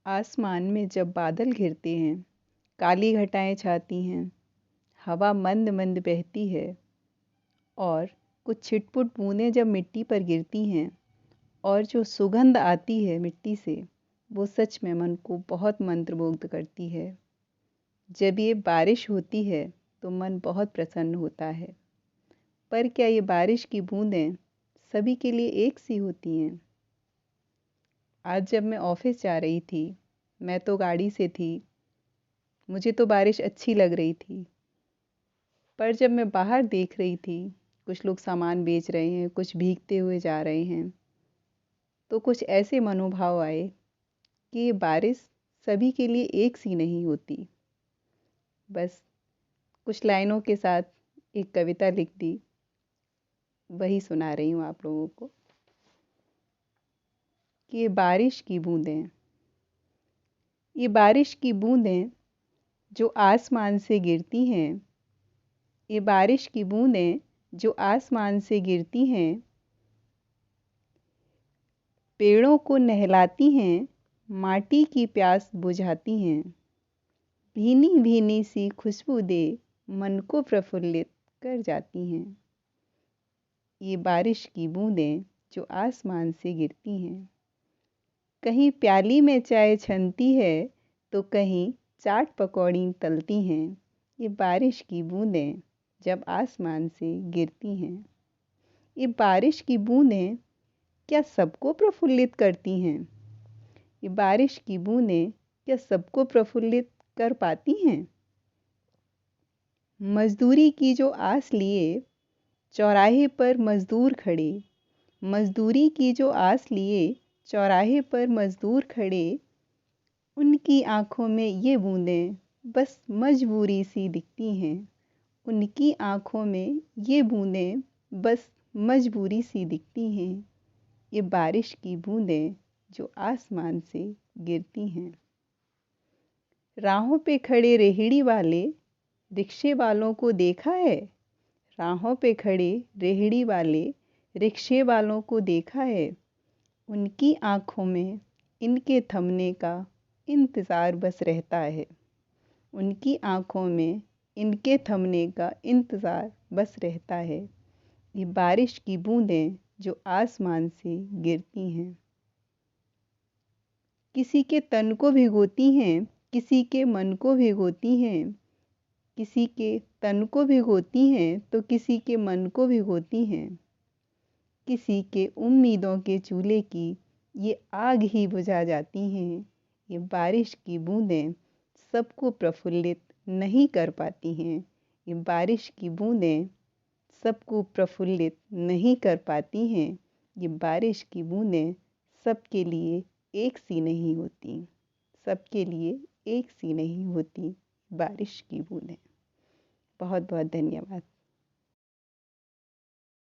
आसमान में जब बादल घिरते हैं, काली घटाएं छाती हैं, हवा मंद मंद बहती है और कुछ छिटपुट बूंदें जब मिट्टी पर गिरती हैं और जो सुगंध आती है मिट्टी से, वो सच में मन को बहुत मंत्रमुग्ध करती है। जब ये बारिश होती है तो मन बहुत प्रसन्न होता है। पर क्या ये बारिश की बूंदें सभी के लिए एक सी होती हैं? आज जब मैं ऑफिस जा रही थी, मैं तो गाड़ी से थी, मुझे तो बारिश अच्छी लग रही थी। पर जब मैं बाहर देख रही थी, कुछ लोग सामान बेच रहे हैं, कुछ भीगते हुए जा रहे हैं, तो कुछ ऐसे मनोभाव आए कि ये बारिश सभी के लिए एक सी नहीं होती। बस कुछ लाइनों के साथ एक कविता लिख दी, वही सुना रही हूँ आप लोगों को कि ये बारिश की बूंदें, ये बारिश की बूंदें जो आसमान से गिरती हैं, ये बारिश की बूंदें जो आसमान से गिरती हैं, पेड़ों को नहलाती हैं, माटी की प्यास बुझाती हैं, भीनी भीनी सी खुशबू दे मन को प्रफुल्लित कर जाती हैं। ये बारिश की बूंदें जो आसमान से गिरती हैं, कहीं प्याली में चाय छनती है तो कहीं चाट पकौड़ी तलती हैं। ये बारिश की बूंदें जब आसमान से गिरती हैं। ये बारिश की बूंदें क्या सबको प्रफुल्लित करती हैं? ये बारिश की बूंदें क्या सबको प्रफुल्लित कर पाती हैं? मजदूरी की जो आस लिए चौराहे पर मजदूर खड़े, मजदूरी की जो आस लिए चौराहे पर मजदूर खड़े, उनकी आंखों में ये बूंदें बस मजबूरी सी दिखती हैं। उनकी आंखों में ये बूंदें बस मजबूरी सी दिखती हैं। ये बारिश की बूंदें जो आसमान से गिरती हैं। राहों पे खड़े रेहड़ी वाले रिक्शे वालों को देखा है? राहों पे खड़े रेहड़ी वाले रिक्शे वालों को देखा है? उनकी आंखों में इनके थमने का इंतज़ार बस रहता है। उनकी आंखों में इनके थमने का इंतज़ार बस रहता है। ये बारिश की बूंदें जो आसमान से गिरती हैं, किसी के तन को भिगोती हैं, किसी के मन को भिगोती हैं, किसी के तन को भिगोती हैं तो किसी के मन को भिगोती हैं। किसी के उम्मीदों के चूल्हे की ये आग ही बुझा जाती हैं। ये बारिश की बूंदें सबको प्रफुल्लित नहीं कर पाती हैं। ये बारिश की बूंदें सबको प्रफुल्लित नहीं कर पाती हैं। ये बारिश की बूंदें सबके लिए एक सी नहीं होती। सबके लिए एक सी नहीं होती बारिश की बूंदें। बहुत बहुत धन्यवाद।